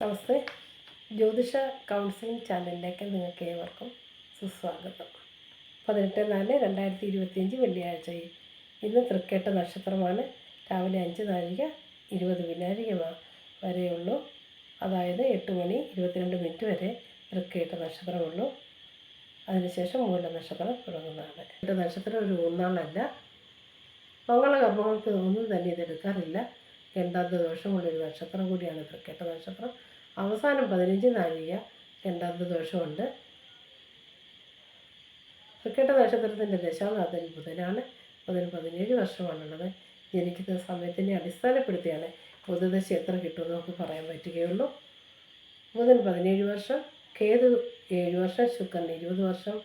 നമസ്തേ. ജ്യോതിഷ കൗൺസിലിംഗ് ചാനലിലേക്ക് നിങ്ങൾക്ക് ഏവർക്കും സുസ്വാഗതം. 18/4/2025 വെള്ളിയാഴ്ചയിൽ ഇന്ന് തൃക്കേട്ട നക്ഷത്രമാണ്. രാവിലെ 5:20 വരെയുള്ളൂ. അതായത് 8:22 വരെ തൃക്കേട്ട നക്ഷത്രമുള്ളൂ. അതിനുശേഷം മൂല നക്ഷത്രം തുടങ്ങുന്നതാണ്. കേട്ട നക്ഷത്രം ഒരു ഊന്നാളല്ല. മംഗളകർമ്മങ്ങൾക്ക് ഒന്നും തന്നെ ഇതെടുക്കാറില്ല. ഗണ്ടാന്ത ദോഷമുള്ളൊരു നക്ഷത്രം കൂടിയാണ് തൃക്കേട്ട നക്ഷത്രം. അവസാനം 15 ഗണ്ടാന്ത ദോഷമുണ്ട്. തൃക്കേട്ട നക്ഷത്രത്തിൻ്റെ ദശാനാഥൻ ബുധനാണ്. ബുധൻ 17 വർഷമാണുള്ളത്. ജനിക്കുന്ന സമയത്തിനെ അടിസ്ഥാനപ്പെടുത്തിയാണ് ബുധദശ എത്ര കിട്ടുമെന്ന് നമുക്ക് പറയാൻ പറ്റുകയുള്ളൂ. ബുധൻ 17 വർഷം, കേതു 7 വർഷം, ശുക്രൻ 20 വർഷം,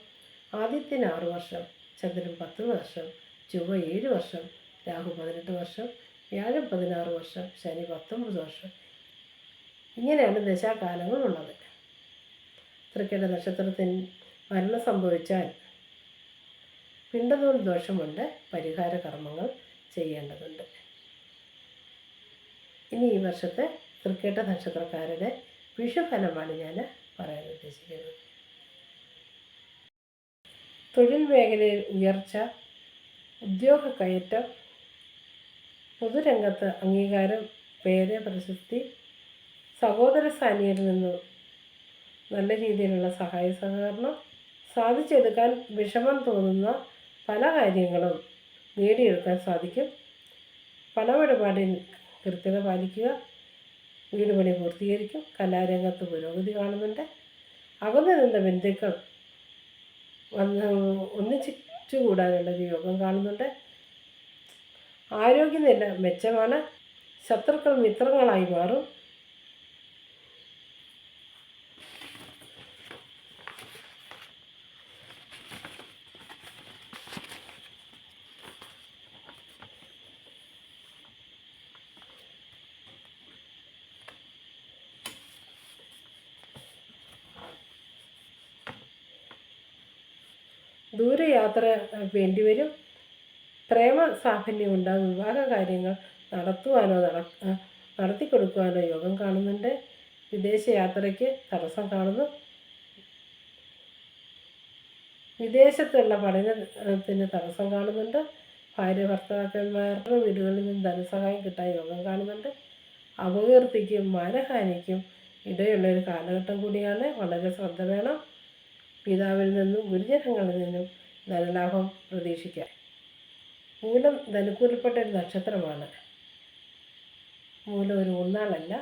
ആദിത്യൻ 6 വർഷം, ചന്ദ്രൻ 10 വർഷം, ചൊവ്വ 7 വർഷം, രാഹു 18 വർഷം, വ്യാഴം 16 വർഷം, ശനി 19 വർഷം. ഇങ്ങനെയാണ് ദശാകാലങ്ങളുള്ളത്. തൃക്കേട്ട നക്ഷത്രത്തിന് മരണം സംഭവിച്ചാൽ പിണ്ടനൂൽ ദോഷമുണ്ട്. പരിഹാര കർമ്മങ്ങൾ ചെയ്യേണ്ടതുണ്ട്. ഇനി ഈ വർഷത്തെ തൃക്കേട്ട നക്ഷത്രക്കാരുടെ വിഷുഫലമാണ് ഞാൻ പറയാൻ ഉദ്ദേശിക്കുന്നത്. തൊഴിൽ മേഖലയിൽ ഉയർച്ച, ഉദ്യോഗ കയറ്റം, പൊതുരംഗത്ത് അംഗീകാരം, പേര്, പ്രശസ്തി, സഹോദര സ്ഥാനീയരിൽ നിന്നും നല്ല രീതിയിലുള്ള സഹായ സഹകരണം, സാധിച്ചെടുക്കാൻ വിഷമം തോന്നുന്ന പല കാര്യങ്ങളും നേടിയെടുക്കാൻ സാധിക്കും. പണമിടപാടിൽ കൃത്യത പാലിക്കുക. വീട് പണി പൂർത്തീകരിക്കും. കലാരംഗത്ത് പുരോഗതി കാണുന്നുണ്ട്. അകന്നു നിന്ന ബന്ധുക്കൾ ഒന്നിച്ചു കൂടാനുള്ളൊരു യോഗം കാണുന്നുണ്ട്. ആരോഗ്യനില മെച്ചമാണ്. ശത്രുക്കൾ മിത്രങ്ങളായി മാറും. ദൂരയാത്ര വേണ്ടിവരും. പ്രേമ സാഫല്യം ഉണ്ടാകും. വിവാഹ കാര്യങ്ങൾ നടത്തുവാനോ നടത്തിക്കൊടുക്കുവാനോ യോഗം കാണുന്നുണ്ട്. വിദേശയാത്രയ്ക്ക് തടസ്സം കാണുന്നു. വിദേശത്തുള്ള പഠനത്തിന് തടസ്സം കാണുന്നുണ്ട്. ഭാര്യ ഭർത്താക്കന്മാരുടെ വീടുകളിൽ നിന്ന് ധനസഹായം കിട്ടാൻ യോഗം കാണുന്നുണ്ട്. അപകീർത്തിക്കും മാനഹാനിക്കും ഇടയുള്ളൊരു കാലഘട്ടം കൂടിയാണ്. വളരെ ശ്രദ്ധ വേണം. പിതാവിൽ നിന്നും ഗുരുജനങ്ങളിൽ നിന്നും ധനലാഭം പ്രതീക്ഷിക്കാം. മൂലം ധനുക്കൂറിൽപ്പെട്ട ഒരു നക്ഷത്രമാണ്. മൂലം ഒരു ഊന്നാളല്ല.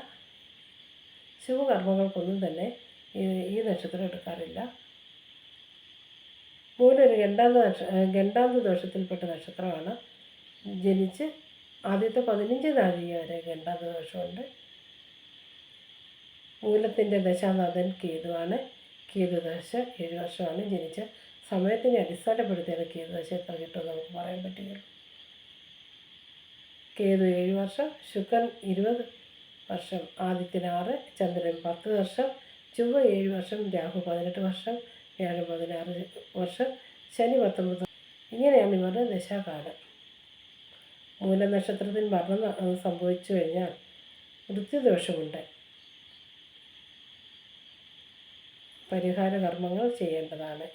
ശുഭകർമ്മങ്ങൾക്കൊന്നും തന്നെ ഈ നക്ഷത്രം എടുക്കാറില്ല. മൂലം ഒരു ഗണ്ടാന്ത ദോഷത്തിൽപ്പെട്ട നക്ഷത്രമാണ്. ജനിച്ച് ആദ്യത്തെ 15 വരെ ഗണ്ടാന്ത ദോഷമുണ്ട്. മൂലത്തിൻ്റെ ദശാനാഥൻ കേതുവാണ്. കേതുദശ 7 വർഷമാണ്. ജനിച്ച സമയത്തിനെ അടിസ്ഥാനപ്പെടുത്തിയാണ് കേതുദശ എത്ര കിട്ടുമെന്ന് നമുക്ക് പറയാൻ പറ്റുകയുള്ളൂ. കേതു 7 വർഷം, ശുക്രൻ 20 വർഷം, ആദിത്യൻ 6, ചന്ദ്രൻ 10 വർഷം, ചൊവ്വ 7 വർഷം, രാഹു 18 വർഷം, വ്യാഴം 16 വർഷം, ശനി 19. ഇങ്ങനെയാണ് ഇവരുടെ ദശാകാലം. മൂലനക്ഷത്രത്തിൽ മരണം സംഭവിച്ചു കഴിഞ്ഞാൽ മൃത്യുദോഷമുണ്ട്. പരിഹാര കർമ്മങ്ങൾ ചെയ്യേണ്ടതാണ്.